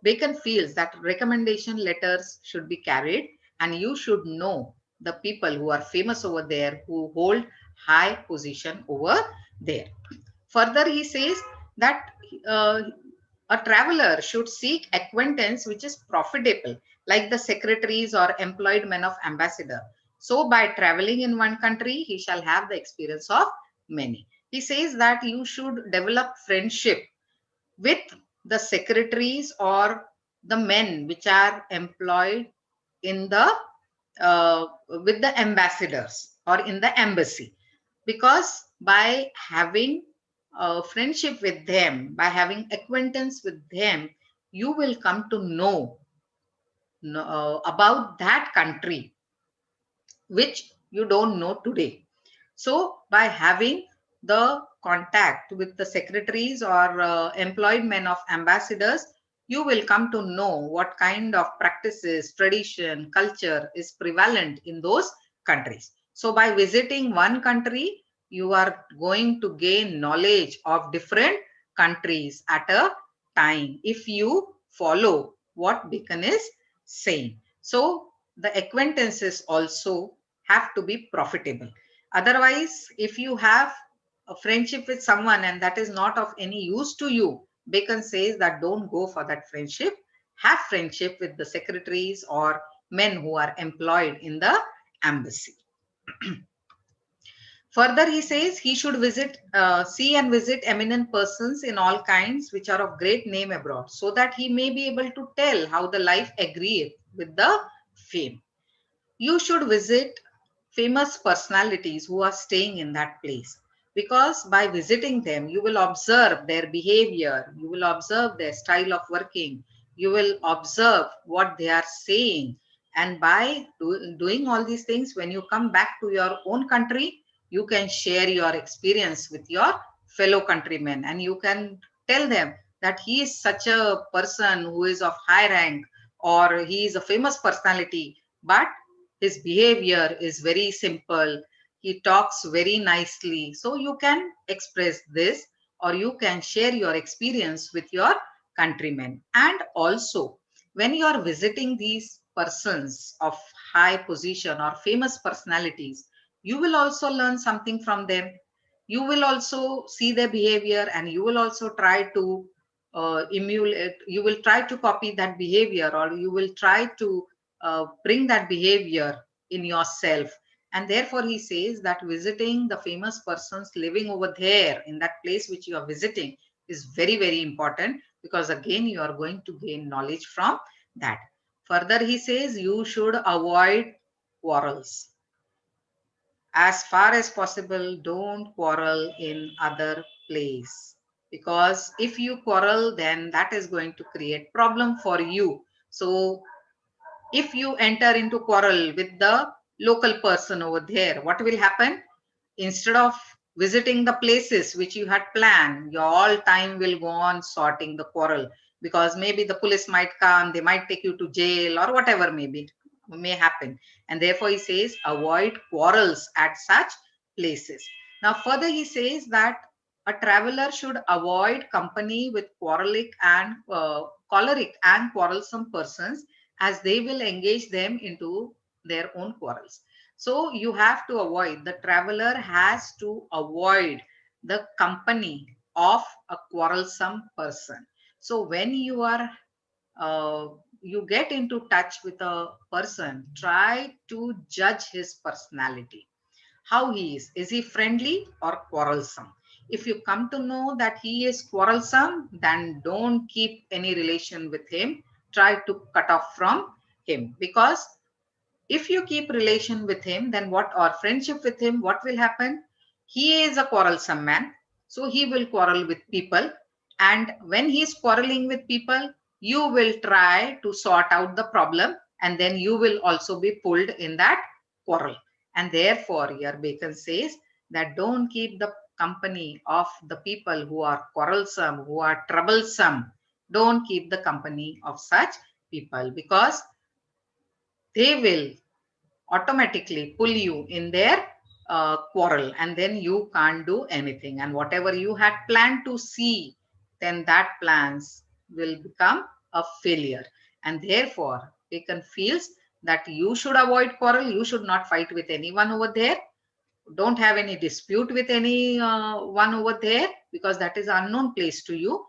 Speaker 2: Bacon feels that recommendation letters should be carried, and you should know the people who are famous over there, who hold high position over there. Further, he says that uh, a traveler should seek acquaintance which is profitable, like the secretaries or employed men of ambassador. So by traveling in one country, he shall have the experience of many. He says that you should develop friendship with the secretaries or the men which are employed in the with the ambassadors or in the embassy, because by having friendship with them, by having acquaintance with them, you will come to know about that country which you don't know today. So by having the contact with the secretaries or employed men of ambassadors, you will come to know what kind of practices, tradition, culture is prevalent in those countries. So by visiting one country, you are going to gain knowledge of different countries at a time if you follow what Bacon is saying. So the acquaintances also have to be profitable. Otherwise, if you have a friendship with someone and that is not of any use to you, Bacon says that don't go for that friendship. Have friendship with the secretaries or men who are employed in the embassy. Further, he says he should see and visit eminent persons in all kinds which are of great name abroad, so that he may be able to tell how the life agreeth with the fame. You should visit famous personalities who are staying in that place, because by visiting them, you will observe their behavior, you will observe their style of working, you will observe what they are saying. And by doing all these things, when you come back to your own country, you can share your experience with your fellow countrymen, and you can tell them that he is such a person who is of high rank, or he is a famous personality, but his behavior is very simple. He talks very nicely. So you can express this, or you can share your experience with your countrymen. And also, when you are visiting these persons of high position or famous personalities, you will also learn something from them. You will also see their behavior, and you will also try to emulate, you will try to copy that behavior, or you will try to bring that behavior in yourself. And therefore he says that visiting the famous persons living over there in that place which you are visiting is very, very important, because again you are going to gain knowledge from that. Further he says you should avoid quarrels. As far as possible, don't quarrel in other place, because if you quarrel, then that is going to create problem for you. So if you enter into quarrel with the local person over there, what will happen? Instead of visiting the places which you had planned, your all time will go on sorting the quarrel, because maybe the police might come, they might take you to jail, or whatever may happen. And therefore he says avoid quarrels at such places. Now further he says that a traveler should avoid company with choleric and quarrelsome persons, as they will engage them into their own quarrels. So you have to avoid, the traveler has to avoid the company of a quarrelsome person. So when you are uh, you get into touch with a person, try to judge his personality, how he is. Is he friendly or quarrelsome? If you come to know that he is quarrelsome, then don't keep any relation with him. Try to cut off from him, because if you keep relation with him, then what, or friendship with him, what will happen? He is a quarrelsome man, so he will quarrel with people. And when he is quarreling with people, you will try to sort out the problem, and then you will also be pulled in that quarrel. And therefore here Bacon says that don't keep the company of the people who are quarrelsome, who are troublesome. Don't keep the company of such people, because they will automatically pull you in their quarrel, and then you can't do anything. And whatever you had planned to see, then that plans will become a failure. And therefore Bacon feels that you should avoid quarrel, you should not fight with anyone over there, don't have any dispute with any one over there, because that is unknown place to you.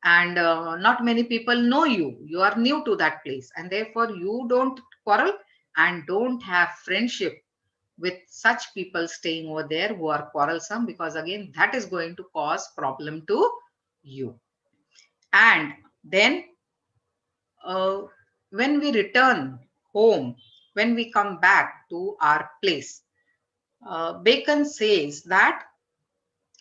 Speaker 2: And not many people know you, you are new to that place, and therefore you don't quarrel, and don't have friendship with such people staying over there who are quarrelsome, because again that is going to cause problem to you. And then uh, when we return home, when we come back to our place, Bacon says that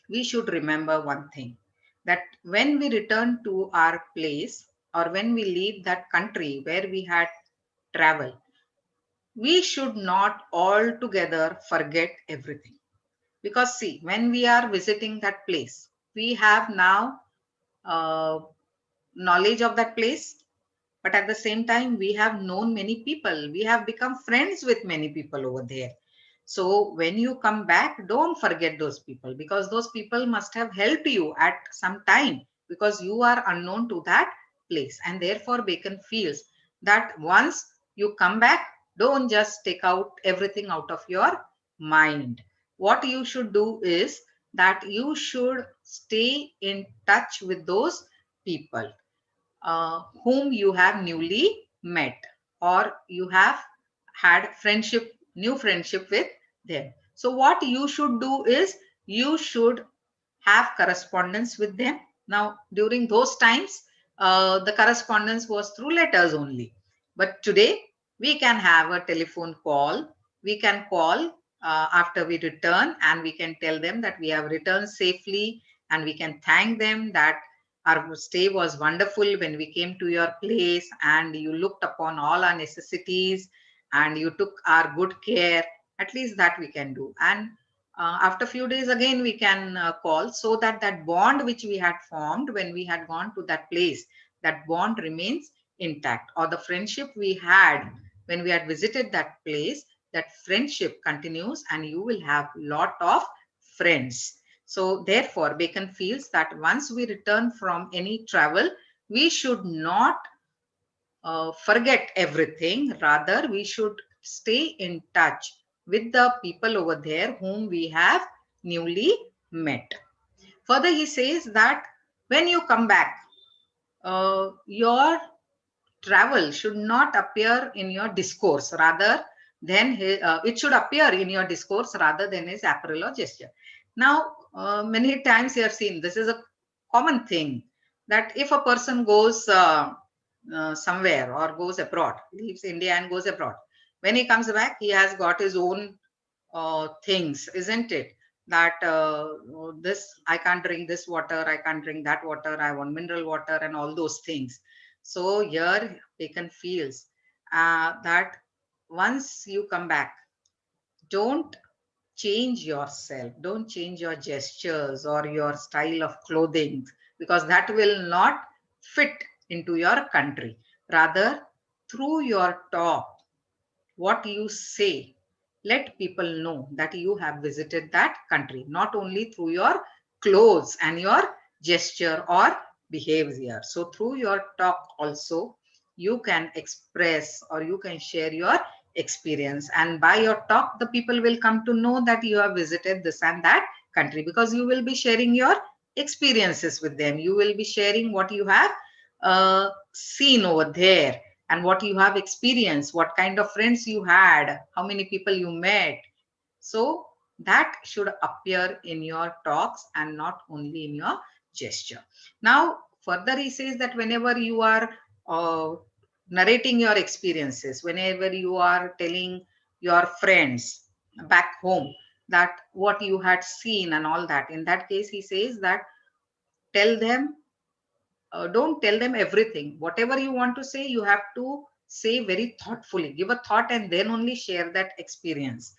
Speaker 2: we should remember one thing, that when we return to our place, or when we leave that country where we had traveled, we should not altogether forget everything. Because see, when we are visiting that place, we have now uh, knowledge of that place, but at the same time we have known many people, we have become friends with many people over there. So when you come back, don't forget those people, because those people must have helped you at some time, because you are unknown to that place. And therefore Bacon feels that once you come back, don't just take out everything out of your mind. What you should do is that you should stay in touch with those people whom you have newly met, or you have had friendship, new friendship with them. So what you should do is you should have correspondence with them. Now during those times, the correspondence was through letters only, but today we can have a telephone call. We can call after we return, and we can tell them that we have returned safely, and we can thank them that our stay was wonderful when we came to your place, and you looked upon all our necessities, and you took our good care. At least that we can do. And after few days again we can call, so that that bond which we had formed when we had gone to that place, that bond remains intact, or the friendship we had when we had visited that place, that friendship continues, and you will have lot of friends. So therefore, Bacon feels that once we return from any travel, we should not forget everything. Rather, we should stay in touch with the people over there whom we have newly met. Further, he says that when you come back, your travel should not appear in your discourse, rather than it should appear in your discourse rather than his apparel or gesture. Now, many times you have seen this is a common thing that if a person goes somewhere or goes abroad, leaves India and goes abroad, when he comes back, he has got his own things, isn't it? That this, I can't drink this water, I can't drink that water, I want mineral water, and all those things. So here Bacon feels that once you come back, don't change yourself, don't change your gestures or your style of clothing, because that will not fit into your country. Rather, through your talk, what you say, let people know that you have visited that country, not only through your clothes and your gesture or behavior. So through your talk also, you can express or you can share your experience, and by your talk the people will come to know that you have visited this and that country, because you will be sharing your experiences with them. You will be sharing what you have seen over there, and what you have experienced, what kind of friends you had, how many people you met. So that should appear in your talks and not only in your gesture. Now, further, he says that whenever you are uh, narrating your experiences, whenever you are telling your friends back home that what you had seen and all that, in that case, he says that tell them, don't tell them everything. Whatever you want to say, you have to say very thoughtfully. Give a thought and then only share that experience.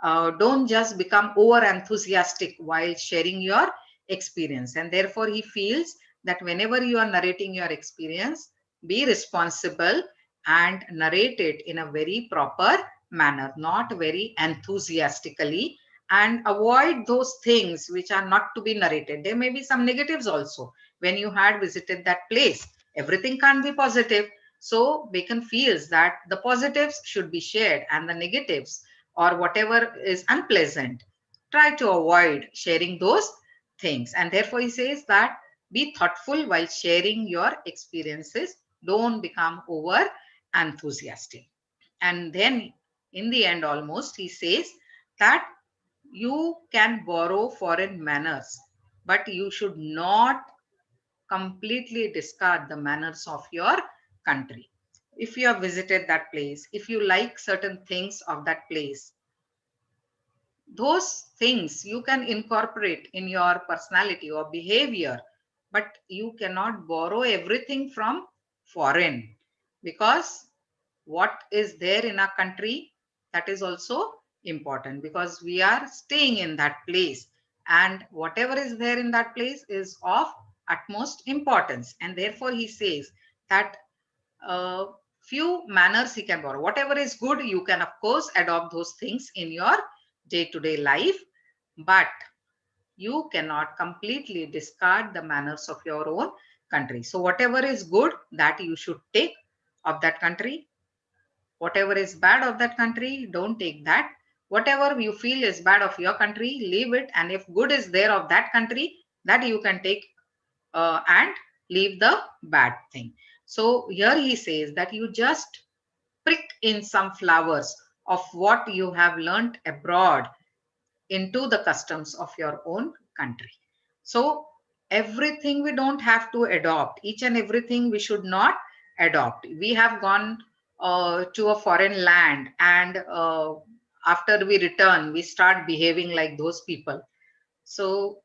Speaker 2: Don't just become over enthusiastic while sharing your experience. And therefore, he feels that whenever you are narrating your experience, be responsible and narrate it in a very proper manner, not very enthusiastically, and avoid those things which are not to be narrated. There may be some negatives also when you had visited that place. Everything can't be positive. So Bacon feels that the positives should be shared and the negatives or whatever is unpleasant, try to avoid sharing those things. And therefore, he says that be thoughtful while sharing your experiences. Don't become over enthusiastic. And then, in the end, almost, he says that you can borrow foreign manners, but you should not completely discard the manners of your country. If you have visited that place, if you like certain things of that place, those things you can incorporate in your personality or behavior, but you cannot borrow everything from foreign, because what is there in our country, that is also important, because we are staying in that place, and whatever is there in that place is of utmost importance. And therefore he says that few manners he can borrow. Whatever is good, you can of course adopt those things in your day-to-day life, but you cannot completely discard the manners of your own country. So whatever is good, that you should take of that country. Whatever is bad of that country, don't take that. Whatever you feel is bad of your country, leave it. And if good is there of that country, that you can take and leave the bad thing. So here he says that you just prick in some flowers of what you have learnt abroad into the customs of your own country. So everything we don't have to adopt, each and everything we should not adopt. We have gone to a foreign land, and after we return, we start behaving like those people. So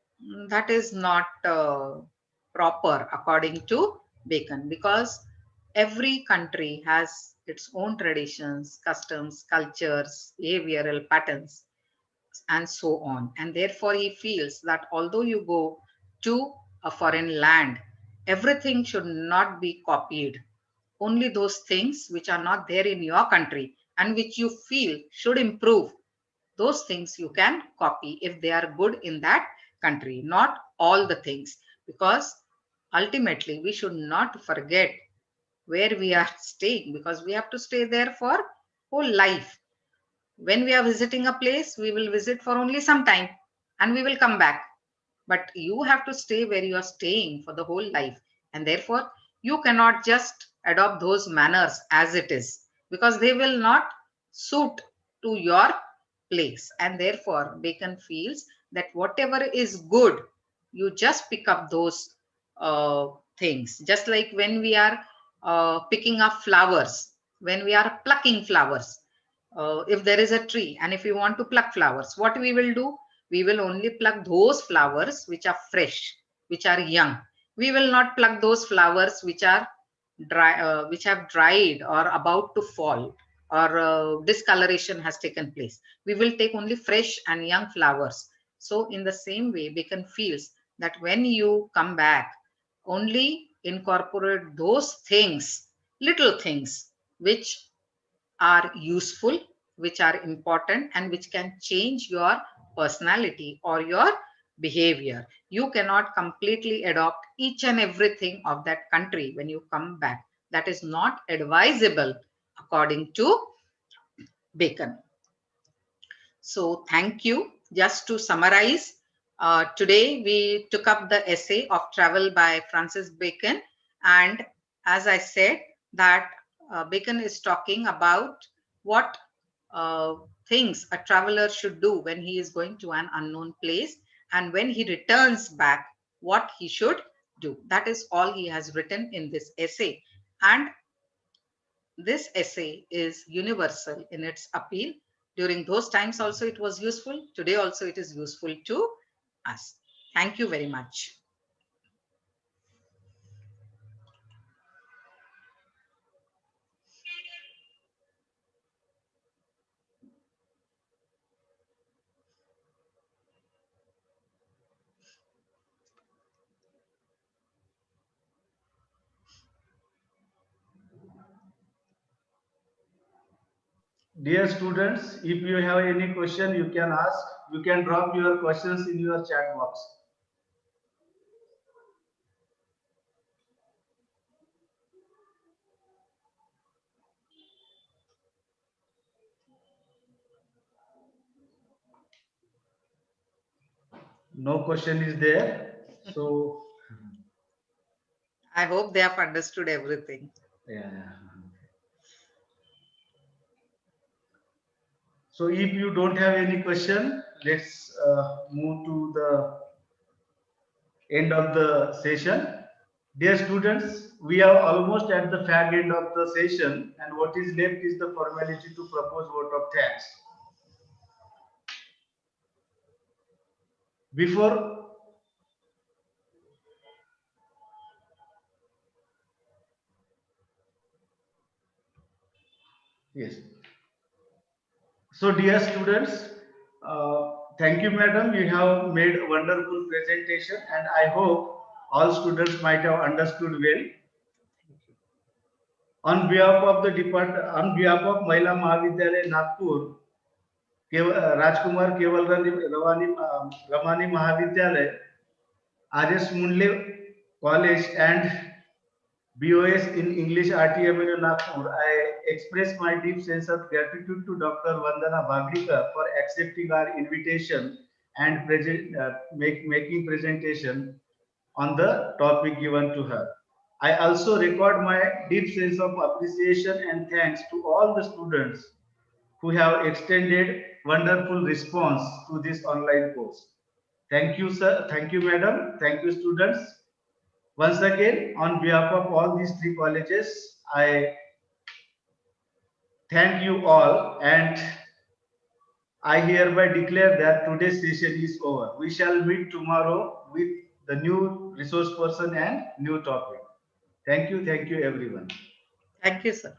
Speaker 2: that is not proper according to Bacon, because every country has its own traditions, customs, cultures, behavioral patterns, and so on. And therefore, he feels that although you go to a foreign land, everything should not be copied. Only those things which are not there in your country and which you feel should improve, those things you can copy if they are good in that country, not all the things, because ultimately we should not forget where we are staying, because we have to stay there for whole life. When we are visiting a place, we will visit for only some time and we will come back. But you have to stay where you are staying for the whole life. And therefore, you cannot just adopt those manners as it is, because they will not suit to your place. And therefore, Bacon feels that whatever is good, you just pick up those things. Just like when we are picking up flowers, when we are plucking flowers, if there is a tree and if we want to pluck flowers, what we will do? We will only pluck those flowers which are fresh, which are young. We will not pluck those flowers which are dry, which have dried or about to fall, or discoloration has taken place. We will take only fresh and young flowers. So in the same way, Bacon feels that when you come back, only incorporate those things, little things, which are useful, which are important, and which can change your personality or your behavior. You cannot completely adopt each and everything of that country when you come back. That is not advisable according to Bacon. So, thank you. Just to summarize, today we took up the essay of Travel by Francis Bacon. And as I said, that Bacon is talking about what things a traveler should do when he is going to an unknown place, and when he returns back, what he should do. That is all he has written in this essay. And this essay is universal in its appeal. During those times also it was useful. Today also it is useful to us. Thank you very much.
Speaker 1: Dear students, if you have any question, you can ask. You can drop your questions in your chat box. No question is there. So,
Speaker 2: I hope they have understood everything.
Speaker 1: yeah. So if you don't have any question, let's move to the end of the session. Dear students, we are almost at the fag end of the session, and what is left is the formality to propose vote of thanks. Before yes. So, dear students, thank you, madam. You have made a wonderful presentation, and I hope all students might have understood well. On behalf of the department, on behalf of Mahila Mahavidyalaya Nagpur, Rajkumar Keval Ramani Mahavidyalaya, R.S. Mundle College, and BOS in English RTMNU Nagpur, I express my deep sense of gratitude to Dr. Vandana Bhaglika for accepting our invitation and making presentation on the topic given to her. I also record my deep sense of appreciation and thanks to all the students who have extended wonderful response to this online course. Thank you, sir. Thank you, madam. Thank you, students. Once again, on behalf of all these three colleges, I thank you all, and I hereby declare that today's session is over. We shall meet tomorrow with the new resource person and new topic. Thank you everyone.
Speaker 2: Thank you, sir.